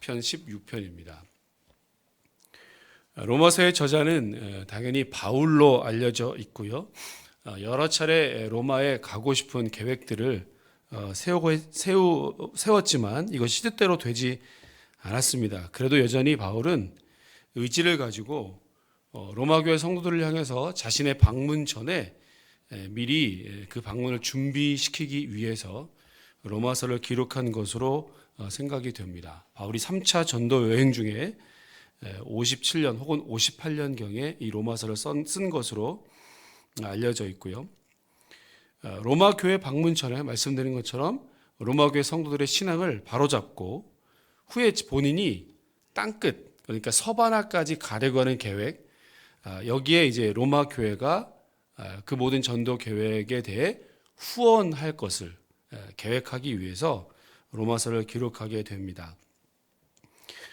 4편 16편입니다. 로마서의 저자는 당연히 바울로 알려져 있고요. 여러 차례 로마에 가고 싶은 계획들을 세웠지만 이것이 뜻대로 되지 않았습니다. 그래도 여전히 바울은 의지를 가지고 로마 교회 성도들을 향해서 자신의 방문 전에 미리 그 방문을 준비시키기 위해서 로마서를 기록한 것으로 생각이 됩니다. 바울이 3차 전도 여행 중에 57년 혹은 58년경에 이 로마서를 쓴 것으로 알려져 있고요. 로마 교회 방문 전에 말씀드린 것처럼 로마 교회 성도들의 신앙을 바로잡고 후에 본인이 땅끝, 그러니까 서바나까지 가려고 하는 계획, 여기에 이제 로마 교회가 그 모든 전도 계획에 대해 후원할 것을 계획하기 위해서 로마서를 기록하게 됩니다.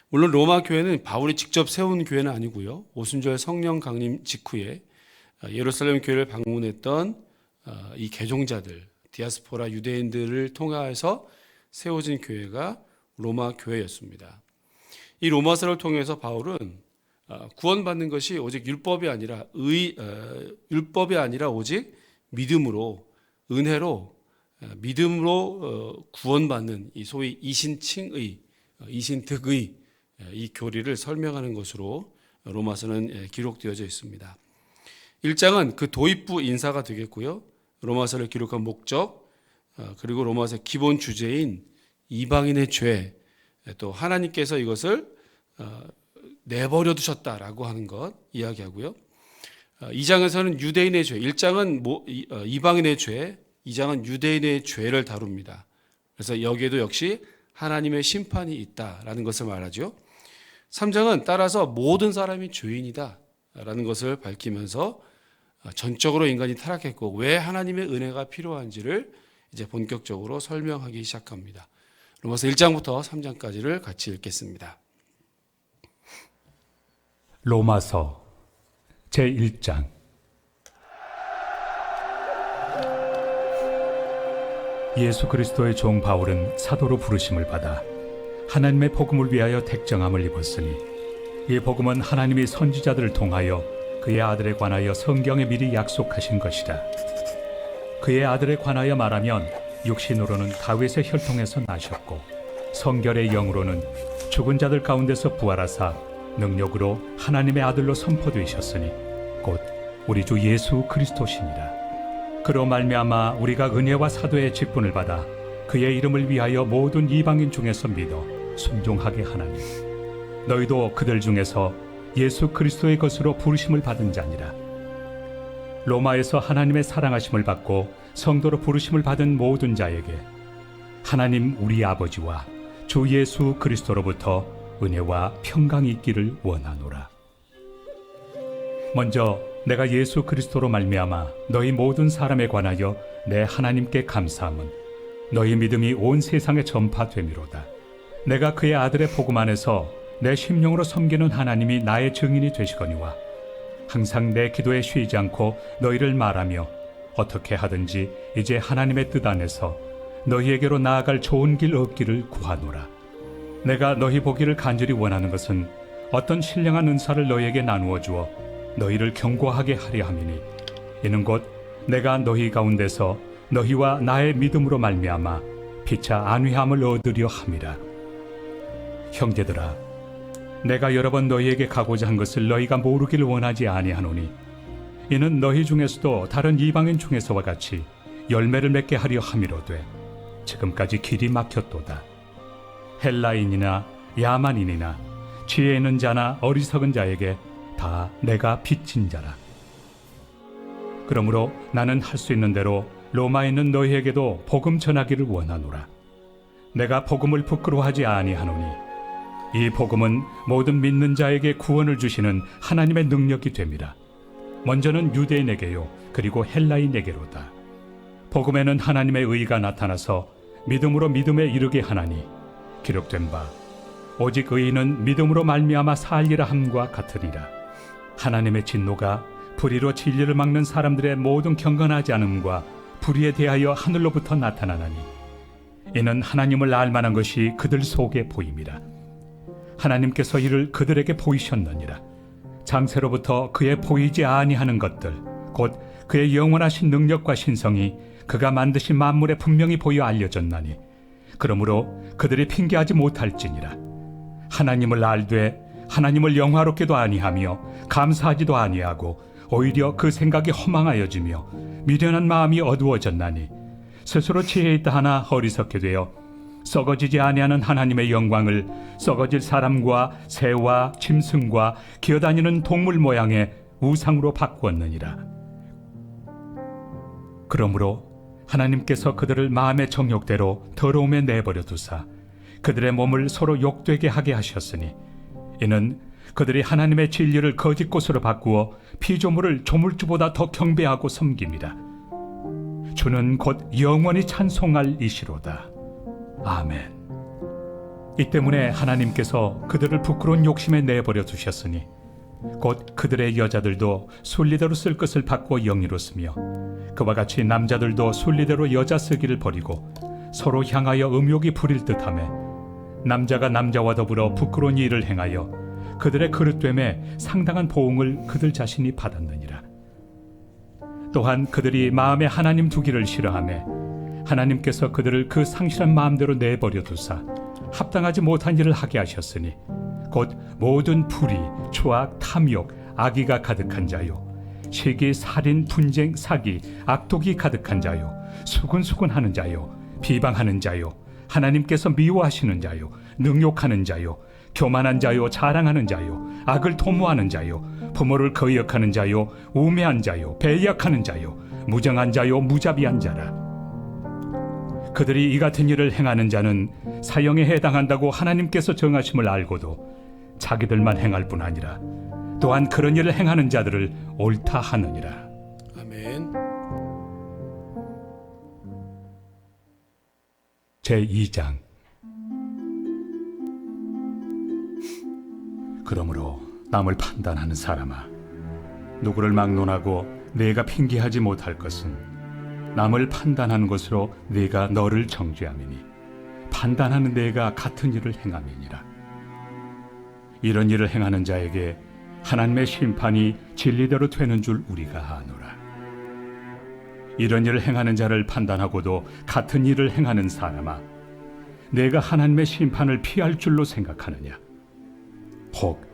물론 로마 교회는 바울이 직접 세운 교회는 아니고요. 오순절 성령 강림 직후에 예루살렘 교회를 방문했던 이 개종자들, 디아스포라 유대인들을 통해서 세워진 교회가 로마 교회였습니다. 이 로마서를 통해서 바울은 구원받는 것이 오직 율법이 아니라 오직 믿음으로, 은혜로, 믿음으로 구원받는 이 소위 이신칭의, 이신득의 이 교리를 설명하는 것으로 로마서는 기록되어져 있습니다. 1장은 그 도입부 인사가 되겠고요. 로마서를 기록한 목적, 그리고 로마서의 기본 주제인 이방인의 죄, 또 하나님께서 이것을 내버려 두셨다라고 하는 것 이야기하고요. 2장에서는 유대인의 죄, 1장은 이방인의 죄, 2장은 유대인의 죄를 다룹니다. 그래서 여기에도 역시 하나님의 심판이 있다라는 것을 말하죠. 3장은 따라서 모든 사람이 죄인이다 라는 것을 밝히면서 전적으로 인간이 타락했고 왜 하나님의 은혜가 필요한지를 이제 본격적으로 설명하기 시작합니다. 로마서 1장부터 3장까지를 같이 읽겠습니다. 로마서 제1장. 예수 그리스도의 종 바울은 사도로 부르심을 받아 하나님의 복음을 위하여 택정함을 입었으니 이 복음은 하나님이 선지자들을 통하여 그의 아들에 관하여 성경에 미리 약속하신 것이라. 그의 아들에 관하여 말하면 육신으로는 다윗의 혈통에서 나셨고 성결의 영으로는 죽은 자들 가운데서 부활하사 능력으로 하나님의 아들로 선포되셨으니 곧 우리 주 예수 그리스도시니라. 그로 말미암아 우리가 은혜와 사도의 직분을 받아 그의 이름을 위하여 모든 이방인 중에서 믿어 순종하게 하나니 너희도 그들 중에서 예수 그리스도의 것으로 부르심을 받은 자니라. 로마에서 하나님의 사랑하심을 받고 성도로 부르심을 받은 모든 자에게 하나님 우리 아버지와 주 예수 그리스도로부터 은혜와 평강이 있기를 원하노라. 먼저 내가 예수 그리스도로 말미암아 너희 모든 사람에 관하여 내 하나님께 감사함은 너희 믿음이 온 세상에 전파되미로다. 내가 그의 아들의 복음 안에서 내 심령으로 섬기는 하나님이 나의 증인이 되시거니와 항상 내 기도에 쉬지 않고 너희를 말하며 어떻게 하든지 이제 하나님의 뜻 안에서 너희에게로 나아갈 좋은 길 얻기를 구하노라. 내가 너희 보기를 간절히 원하는 것은 어떤 신령한 은사를 너희에게 나누어 주어 너희를 경고하게 하려 함이니 이는 곧 내가 너희 가운데서 너희와 나의 믿음으로 말미암아 피차 안위함을 얻으려 함이라. 형제들아, 내가 여러 번 너희에게 가고자 한 것을 너희가 모르기를 원하지 아니하노니 이는 너희 중에서도 다른 이방인 중에서와 같이 열매를 맺게 하려 함이로되 지금까지 길이 막혔도다. 헬라인이나 야만인이나 지혜 있는 자나 어리석은 자에게 다 내가 빚진 자라. 그러므로 나는 할 수 있는 대로 로마에 있는 너희에게도 복음 전하기를 원하노라. 내가 복음을 부끄러워하지 아니하노니 이 복음은 모든 믿는 자에게 구원을 주시는 하나님의 능력이 됨이라. 먼저는 유대인에게요 그리고 헬라인에게로다. 복음에는 하나님의 의가 나타나서 믿음으로 믿음에 이르게 하나니 기록된 바 오직 의인은 믿음으로 말미암아 살리라 함과 같으리라. 하나님의 진노가 불의로 진리를 막는 사람들의 모든 경건하지 않음과 불의에 대하여 하늘로부터 나타나나니 이는 하나님을 알 만한 것이 그들 속에 보임이라. 하나님께서 이를 그들에게 보이셨느니라. 장세로부터 그의 보이지 아니하는 것들 곧 그의 영원하신 능력과 신성이 그가 만드신 만물에 분명히 보여 알려졌나니 그러므로 그들이 핑계하지 못할지니라. 하나님을 알되 하나님을 영화롭게도 아니하며 감사하지도 아니하고 오히려 그 생각이 허망하여지며 미련한 마음이 어두워졌나니 스스로 지혜 있다 하나 어리석게 되어 썩어지지 아니하는 하나님의 영광을 썩어질 사람과 새와 짐승과 기어다니는 동물 모양의 우상으로 바꾸었느니라. 그러므로 하나님께서 그들을 마음의 정욕대로 더러움에 내버려 두사 그들의 몸을 서로 욕되게 하게 하셨으니 이는 그들이 하나님의 진리를 거짓 것으로 바꾸어 피조물을 조물주보다 더 경배하고 섬깁니다. 주는 곧 영원히 찬송할 이시로다. 아멘. 이 때문에 하나님께서 그들을 부끄러운 욕심에 내버려 두셨으니 곧 그들의 여자들도 순리대로 쓸 것을 바꾸어 영리로 쓰며 그와 같이 남자들도 순리대로 여자 쓰기를 버리고 서로 향하여 음욕이 부릴 듯하며 남자가 남자와 더불어 부끄러운 일을 행하여 그들의 그릇됨에 상당한 보응을 그들 자신이 받았느니라. 또한 그들이 마음에 하나님 두기를 싫어하며 하나님께서 그들을 그 상실한 마음대로 내버려 두사 합당하지 못한 일을 하게 하셨으니 곧 모든 불의, 초악, 탐욕, 악의가 가득한 자요 시기, 살인, 분쟁, 사기, 악독이 가득한 자요 수군수군하는 자요 비방하는 자요 하나님께서 미워하시는 자요 능욕하는 자요 교만한 자요 자랑하는 자요 악을 도모하는 자요 부모를 거역하는 자요 우매한 자요 배약하는 자요 무정한 자요 무자비한 자라. 그들이 이 같은 일을 행하는 자는 사형에 해당한다고 하나님께서 정하심을 알고도 자기들만 행할 뿐 아니라 또한 그런 일을 행하는 자들을 옳다 하느니라. 아멘. 제2장. 그러므로 남을 판단하는 사람아, 누구를 막론하고 내가 핑계하지 못할 것은 남을 판단하는 것으로 네가 너를 정죄함이니 판단하는 내가 같은 일을 행함이니라. 이런 일을 행하는 자에게 하나님의 심판이 진리대로 되는 줄 우리가 아노라. 이런 일을 행하는 자를 판단하고도 같은 일을 행하는 사람아, 내가 하나님의 심판을 피할 줄로 생각하느냐? 혹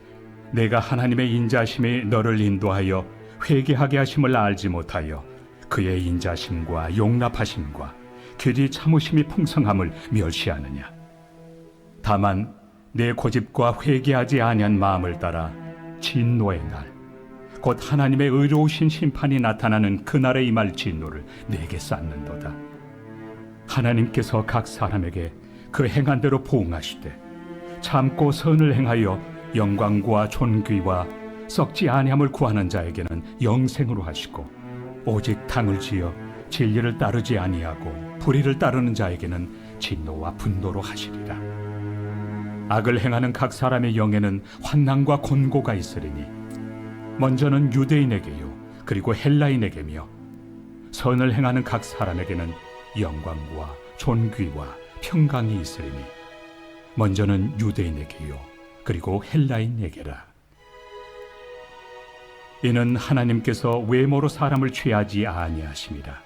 내가 하나님의 인자심이 너를 인도하여 회개하게 하심을 알지 못하여 그의 인자심과 용납하심과 길이 참으심이 풍성함을 멸시하느냐? 다만 내 고집과 회개하지 아니한 마음을 따라 진노의 날, 곧 하나님의 의로우신 심판이 나타나는 그날에 임할 진노를 내게 쌓는도다. 하나님께서 각 사람에게 그 행한 대로 보응하시되 참고 선을 행하여 영광과 존귀와 썩지 아니함을 구하는 자에게는 영생으로 하시고 오직 당을 지어 진리를 따르지 아니하고 불의를 따르는 자에게는 진노와 분노로 하시리라. 악을 행하는 각 사람의 영에는 환난과 곤고가 있으리니 먼저는 유대인에게요 그리고 헬라인에게며 선을 행하는 각 사람에게는 영광과 존귀와 평강이 있으리니 먼저는 유대인에게요 그리고 헬라인에게라. 이는 하나님께서 외모로 사람을 취하지 아니하심이라.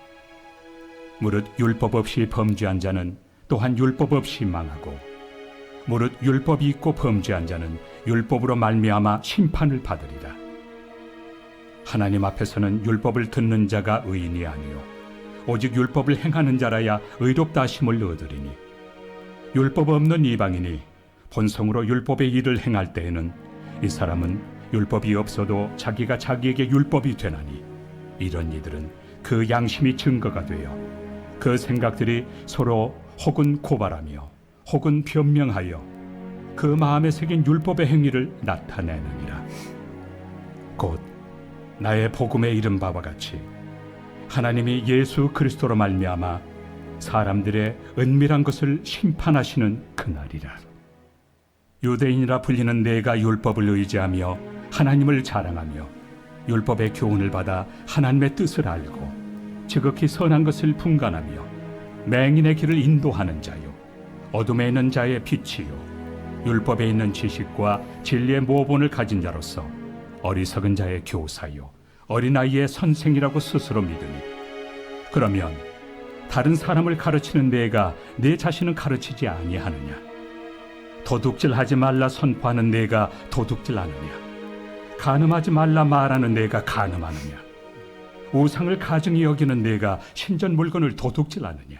무릇 율법 없이 범죄한 자는 또한 율법 없이 망하고 무릇 율법이 있고 범죄한 자는 율법으로 말미암아 심판을 받으리라. 하나님 앞에서는 율법을 듣는 자가 의인이 아니요 오직 율법을 행하는 자라야 의롭다 하심을 얻으리니 율법 없는 이방인이 본성으로 율법의 일을 행할 때에는 이 사람은 율법이 없어도 자기가 자기에게 율법이 되나니 이런 이들은 그 양심이 증거가 되어 그 생각들이 서로 혹은 고발하며 혹은 변명하여 그 마음에 새긴 율법의 행위를 나타내느니라. 곧 나의 복음에 이른 바와 같이 하나님이 예수 그리스도로 말미암아 사람들의 은밀한 것을 심판하시는 그날이라. 유대인이라 불리는 내가 율법을 의지하며 하나님을 자랑하며 율법의 교훈을 받아 하나님의 뜻을 알고 지극히 선한 것을 분간하며 맹인의 길을 인도하는 자요 어둠에 있는 자의 빛이요 율법에 있는 지식과 진리의 모본을 가진 자로서 어리석은 자의 교사요 어린아이의 선생이라고 스스로 믿으니 그러면 다른 사람을 가르치는 내가 내 자신은 가르치지 아니하느냐? 도둑질하지 말라 선포하는 내가 도둑질하느냐? 간음하지 말라 말하는 내가 간음하느냐? 우상을 가증히 여기는 내가 신전 물건을 도둑질하느냐?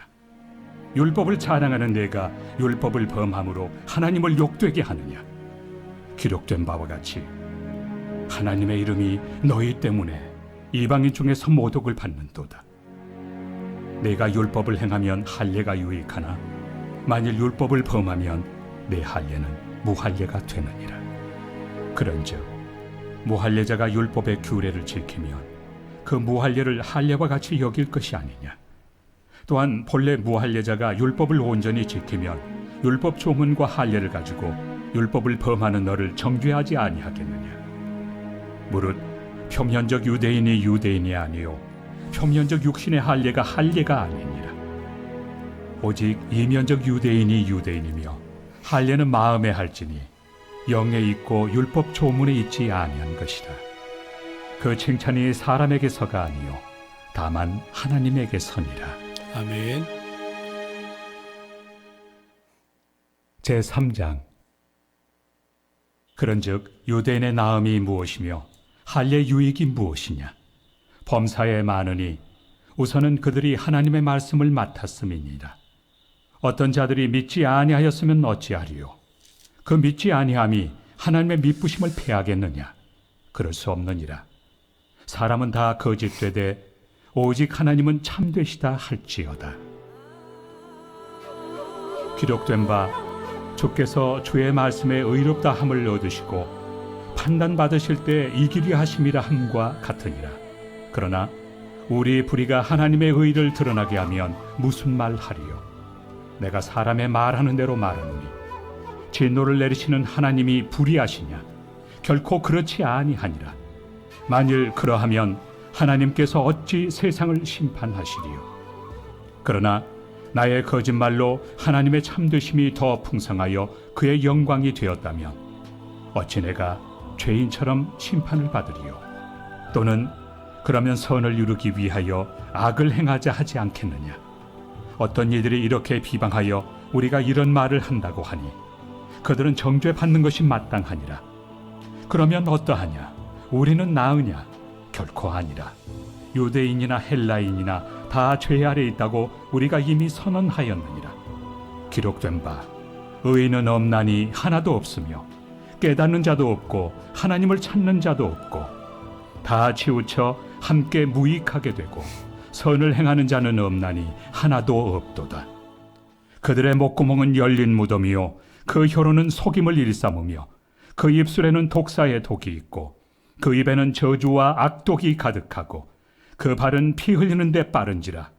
율법을 자랑하는 내가 율법을 범함으로 하나님을 욕되게 하느냐? 기록된 바와 같이 하나님의 이름이 너희 때문에 이방인 중에서 모독을 받는도다. 내가 율법을 행하면 할례가 유익하나 만일 율법을 범하면 내 할례는 무할례가 되느니라. 그런즉 무할례자가 율법의 규례를 지키면 그 무할례를 할례와 같이 여길 것이 아니냐. 또한 본래 무할례자가 율법을 온전히 지키면 율법 조문과 할례를 가지고 율법을 범하는 너를 정죄하지 아니하겠느냐. 무릇 표면적 유대인이 유대인이 아니요 표면적 육신의 할례가 할례가 아니니라. 오직 이면적 유대인이 유대인이며 할례는 마음에 할지니 영에 있고 율법 조문에 있지 아니한 것이라. 그 칭찬이 사람에게서가 아니요 다만 하나님에게서니라. 아멘. 제3장. 그런즉 유대인의 나음이 무엇이며 할례 유익이 무엇이냐? 범사에 많으니 우선은 그들이 하나님의 말씀을 맡았음이니라. 어떤 자들이 믿지 아니하였으면 어찌하리요? 그 믿지 아니함이 하나님의 미쁘심을 패하겠느냐? 그럴 수 없느니라. 사람은 다 거짓되되 오직 하나님은 참되시다 할지어다. 기록된 바 주께서 주의 말씀에 의롭다 함을 얻으시고 판단받으실 때 이기리 하심이라 함과 같으니라. 그러나 우리 불의가 하나님의 의를 드러나게 하면 무슨 말 하리요? 내가 사람의 말하는 대로 말하노니 진노를 내리시는 하나님이 불의하시냐? 결코 그렇지 아니하니라. 만일 그러하면 하나님께서 어찌 세상을 심판하시리요? 그러나 나의 거짓말로 하나님의 참되심이 더 풍성하여 그의 영광이 되었다면 어찌 내가 죄인처럼 심판을 받으리요? 또는 그러면 선을 이루기 위하여 악을 행하자 하지 않겠느냐? 어떤 이들이 이렇게 비방하여 우리가 이런 말을 한다고 하니 그들은 정죄받는 것이 마땅하니라. 그러면 어떠하냐? 우리는 나으냐? 결코 아니라. 유대인이나 헬라인이나 다 죄 아래 있다고 우리가 이미 선언하였느니라. 기록된 바 의인은 없나니 하나도 없으며 깨닫는 자도 없고 하나님을 찾는 자도 없고 다 치우쳐 함께 무익하게 되고 선을 행하는 자는 없나니 하나도 없도다. 그들의 목구멍은 열린 무덤이요 그 혀로는 속임을 일삼으며 그 입술에는 독사의 독이 있고 그 입에는 저주와 악독이 가득하고 그 발은 피 흘리는 데 빠른지라.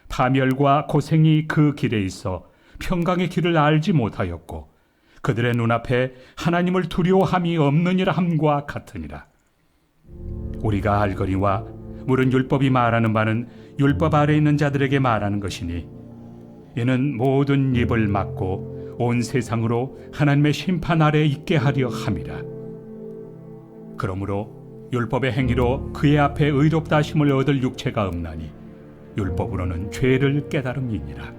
파멸과 고생이 그 길에 있어 평강의 길을 알지 못하였고 그들의 눈앞에 하나님을 두려워함이 없느니라 함과 같으니라. 우리가 알거니와 물은 율법이 말하는 바는 율법 아래 있는 자들에게 말하는 것이니 이는 모든 입을 막고 온 세상으로 하나님의 심판 아래 있게 하려 함이라. 그러므로 율법의 행위로 그의 앞에 의롭다 하심을 얻을 육체가 없나니 율법으로는 죄를 깨달음이니라.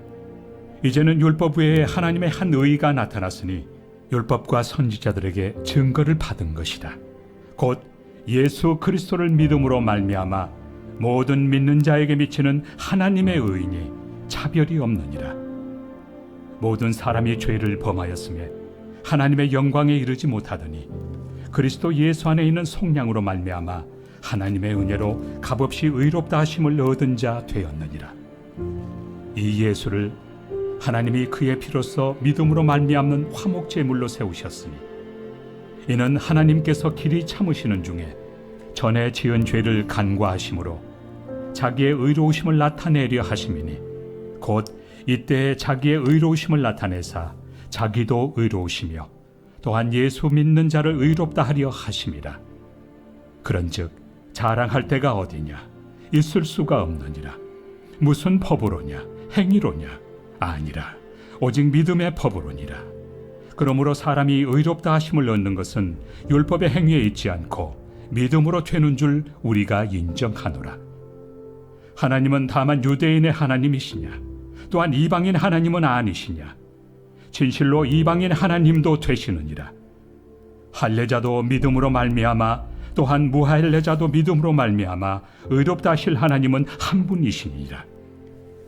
이제는 율법 외에 하나님의 한 의가 나타났으니 율법과 선지자들에게 증거를 받은 것이다. 곧 예수 그리스도를 믿음으로 말미암아 모든 믿는 자에게 미치는 하나님의 의인이 차별이 없느니라. 모든 사람이 죄를 범하였음에 하나님의 영광에 이르지 못하더니 그리스도 예수 안에 있는 속량으로 말미암아 하나님의 은혜로 값없이 의롭다 하심을 얻은 자 되었느니라. 이 예수를 하나님이 그의 피로써 믿음으로 말미암는 화목제물로 세우셨으니 이는 하나님께서 길이 참으시는 중에 전에 지은 죄를 간과하심으로 자기의 의로우심을 나타내려 하심이니 곧 이때에 자기의 의로우심을 나타내사 자기도 의로우시며 또한 예수 믿는 자를 의롭다 하려 하심이라. 그런즉 자랑할 데가 어디냐? 있을 수가 없느니라. 무슨 법으로냐? 행위로냐? 아니라 오직 믿음의 법으로니라. 그러므로 사람이 의롭다 하심을 얻는 것은 율법의 행위에 있지 않고 믿음으로 되는 줄 우리가 인정하노라. 하나님은 다만 유대인의 하나님이시냐? 또한 이방인 하나님은 아니시냐? 진실로 이방인 하나님도 되시느니라. 할례자도 믿음으로 말미암아 또한 무할례자도 믿음으로 말미암아 의롭다 하실 하나님은 한 분이시니라.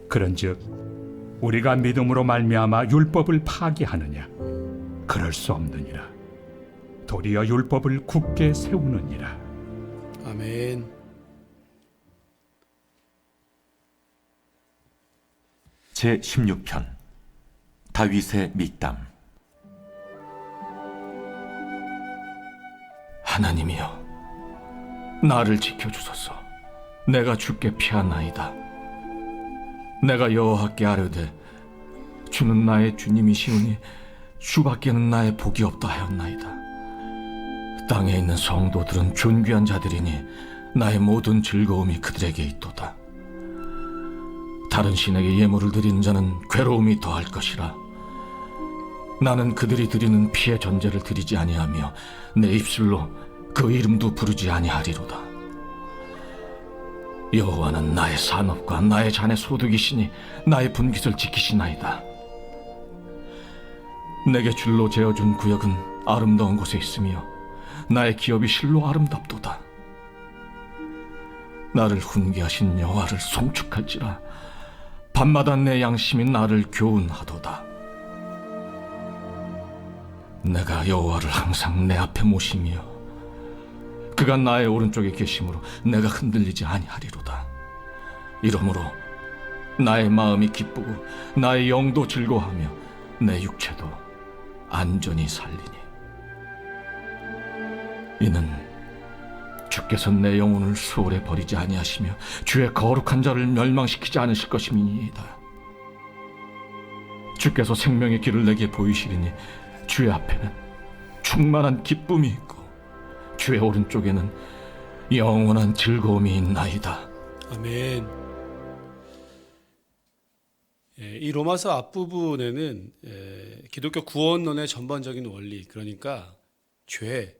그런즉 우리가 믿음으로 말미암아 율법을 파기하느냐? 그럴 수 없느니라. 도리어 율법을 굳게 세우느니라. 아멘. 제16편 다윗의 믹담. 하나님이여, 나를 지켜주소서. 내가 주께 피하나이다. 내가 여호와께 아뢰되 주는 나의 주님이시오니 주밖에는 나의 복이 없다 하였나이다. 땅에 있는 성도들은 존귀한 자들이니 나의 모든 즐거움이 그들에게 있도다. 다른 신에게 예물을 드리는 자는 괴로움이 더할 것이라. 나는 그들이 드리는 피의 전제를 드리지 아니하며 내 입술로 그 이름도 부르지 아니하리로다. 여호와는 나의 산업과 나의 잔의 소득이시니 나의 분깃을 지키시나이다. 내게 줄로 재어준 구역은 아름다운 곳에 있으며 나의 기업이 실로 아름답도다. 나를 훈계하신 여호와를 송축할지라. 밤마다 내 양심이 나를 교훈하도다. 내가 여호와를 항상 내 앞에 모시며 그가 나의 오른쪽에 계심으로 내가 흔들리지 아니하리로다. 이러므로 나의 마음이 기쁘고 나의 영도 즐거워하며 내 육체도 안전히 살리니 이는 주께서 내 영혼을 수월에 버리지 아니하시며 주의 거룩한 자를 멸망시키지 않으실 것임이니이다. 주께서 생명의 길을 내게 보이시리니 주의 앞에는 충만한 기쁨이 있고 주의 오른쪽에는 영원한 즐거움이 있나이다. 아멘. 이 로마서 앞부분에는 기독교 구원론의 전반적인 원리, 그러니까 죄,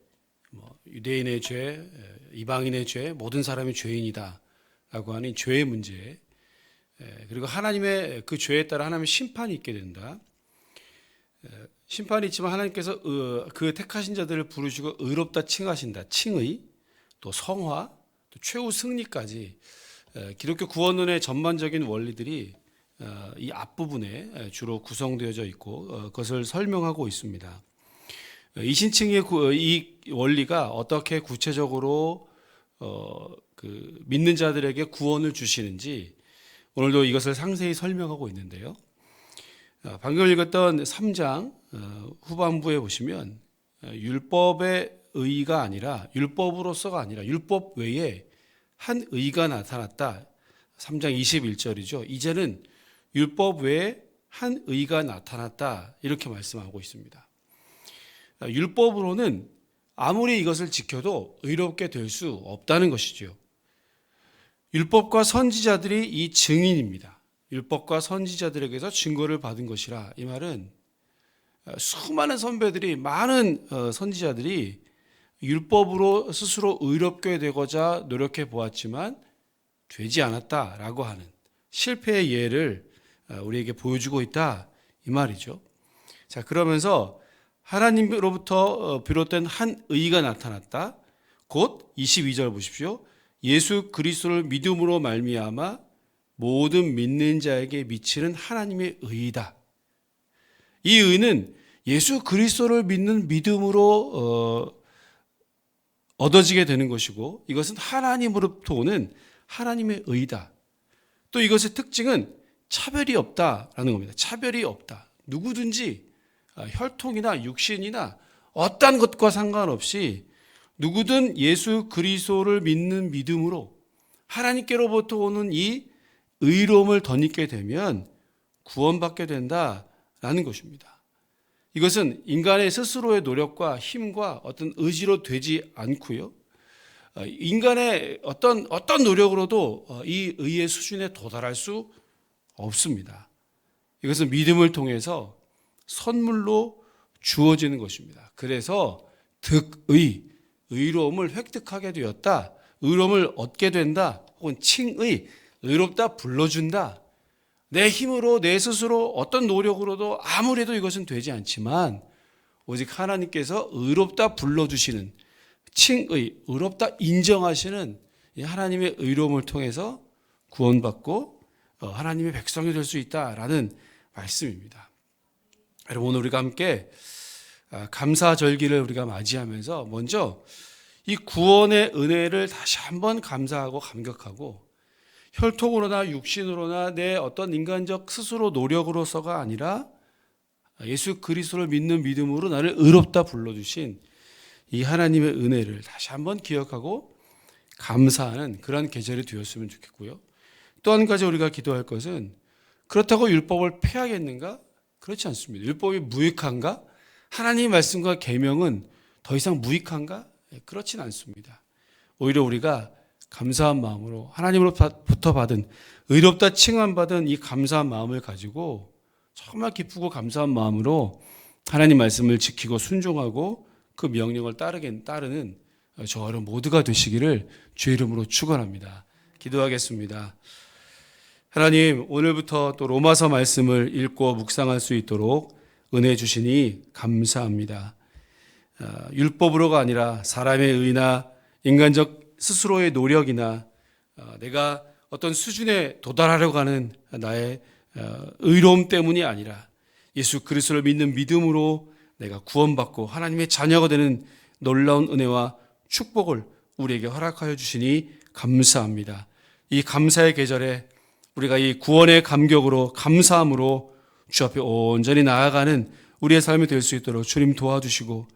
유대인의 죄, 이방인의 죄, 모든 사람이 죄인이다 라고 하는 죄의 문제, 그리고 하나님의 그 죄에 따라 하나님의 심판이 있게 된다. 심판이 있지만 하나님께서 그 택하신 자들을 부르시고 의롭다 칭하신다. 칭의, 또 성화, 또 최후 승리까지 기독교 구원론의 전반적인 원리들이 이 앞부분에 주로 구성되어져 있고 그것을 설명하고 있습니다. 이신칭의 이 원리가 어떻게 구체적으로 그 믿는 자들에게 구원을 주시는지 오늘도 이것을 상세히 설명하고 있는데요. 방금 읽었던 3장 후반부에 보시면 율법의 의가 아니라 율법으로서가 아니라 율법 외에 한 의가 나타났다. 3장 21절이죠. 이제는 율법 외에 한 의가 나타났다. 이렇게 말씀하고 있습니다. 율법으로는 아무리 이것을 지켜도 의롭게 될 수 없다는 것이죠. 율법과 선지자들이 이 증인입니다. 율법과 선지자들에게서 증거를 받은 것이라. 이 말은 수많은 선배들이, 많은 선지자들이 율법으로 스스로 의롭게 되고자 노력해 보았지만 되지 않았다라고 하는 실패의 예를 우리에게 보여주고 있다, 이 말이죠. 자, 그러면서 하나님으로부터 비롯된 한 의가 나타났다. 곧 22절 보십시오. 예수 그리스도를 믿음으로 말미암아 모든 믿는 자에게 미치는 하나님의 의이다. 이 의는 예수 그리스도를 믿는 믿음으로 얻어지게 되는 것이고, 이것은 하나님으로부터 오는 하나님의 의이다. 또 이것의 특징은 차별이 없다라는 겁니다. 차별이 없다. 누구든지 혈통이나 육신이나 어떠한 것과 상관없이 누구든 예수 그리스도를 믿는 믿음으로 하나님께로부터 오는 이 의로움을 덧입게 되면 구원받게 된다라는 것입니다. 이것은 인간의 스스로의 노력과 힘과 어떤 의지로 되지 않고요. 인간의 어떤 노력으로도 이 의의 수준에 도달할 수 없습니다. 이것은 믿음을 통해서 선물로 주어지는 것입니다. 그래서 득의, 의로움을 획득하게 되었다. 의로움을 얻게 된다. 혹은 칭의, 의롭다 불러준다. 내 힘으로 내 스스로 어떤 노력으로도 아무래도 이것은 되지 않지만 오직 하나님께서 의롭다 불러주시는 칭의, 의롭다 인정하시는 이 하나님의 의로움을 통해서 구원받고 하나님의 백성이 될 수 있다라는 말씀입니다. 여러분, 오늘 우리가 함께 감사절기를 우리가 맞이하면서 먼저 이 구원의 은혜를 다시 한번 감사하고 감격하고 혈통으로나 육신으로나 내 어떤 인간적 스스로 노력으로서가 아니라 예수 그리스도를 믿는 믿음으로 나를 의롭다 불러주신 이 하나님의 은혜를 다시 한번 기억하고 감사하는 그런 계절이 되었으면 좋겠고요. 또 한 가지 우리가 기도할 것은 그렇다고 율법을 폐하겠는가? 그렇지 않습니다. 율법이 무익한가? 하나님의 말씀과 계명은 더 이상 무익한가? 그렇진 않습니다. 오히려 우리가 감사한 마음으로 하나님으로부터 받은 의롭다 칭함받은 이 감사한 마음을 가지고 정말 기쁘고 감사한 마음으로 하나님 말씀을 지키고 순종하고 그 명령을 따르는 저와 여러분 모두가 되시기를 주의 이름으로 축원합니다. 기도하겠습니다. 하나님, 오늘부터 또 로마서 말씀을 읽고 묵상할 수 있도록 은혜 주시니 감사합니다. 율법으로가 아니라 사람의 의나 인간적 스스로의 노력이나 내가 어떤 수준에 도달하려고 하는 나의 의로움 때문이 아니라 예수 그리스도를 믿는 믿음으로 내가 구원받고 하나님의 자녀가 되는 놀라운 은혜와 축복을 우리에게 허락하여 주시니 감사합니다. 이 감사의 계절에 우리가 이 구원의 감격으로 감사함으로 주 앞에 온전히 나아가는 우리의 삶이 될 수 있도록 주님 도와주시고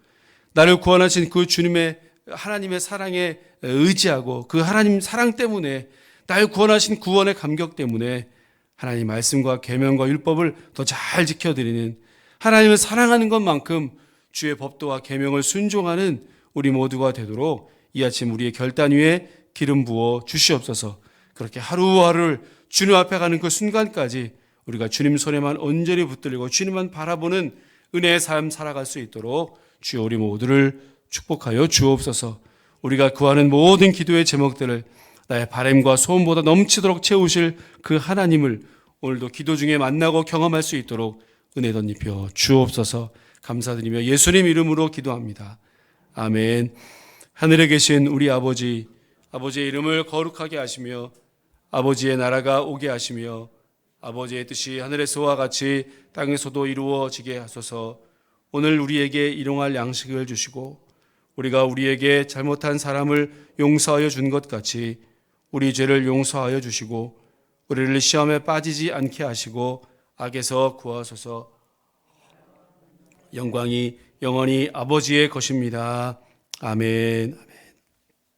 나를 구원하신 그 주님의 하나님의 사랑에 의지하고 그 하나님 사랑 때문에 날 구원하신 구원의 감격 때문에 하나님 말씀과 계명과 율법을 더 잘 지켜드리는 하나님을 사랑하는 것만큼 주의 법도와 계명을 순종하는 우리 모두가 되도록 이 아침 우리의 결단 위에 기름 부어 주시옵소서. 그렇게 하루하루를 주님 앞에 가는 그 순간까지 우리가 주님 손에만 온전히 붙들리고 주님만 바라보는 은혜의 삶 살아갈 수 있도록 주여 우리 모두를 축복하여 주옵소서. 우리가 구하는 모든 기도의 제목들을 나의 바람과 소원보다 넘치도록 채우실 그 하나님을 오늘도 기도 중에 만나고 경험할 수 있도록 은혜 덧입혀 주옵소서. 감사드리며 예수님 이름으로 기도합니다. 아멘. 하늘에 계신 우리 아버지, 아버지의 이름을 거룩하게 하시며 아버지의 나라가 오게 하시며 아버지의 뜻이 하늘에서와 같이 땅에서도 이루어지게 하소서. 오늘 우리에게 일용할 양식을 주시고 우리가 우리에게 잘못한 사람을 용서하여 준 것 같이 우리 죄를 용서하여 주시고 우리를 시험에 빠지지 않게 하시고 악에서 구하소서. 영광이 영원히 아버지의 것입니다. 아멘.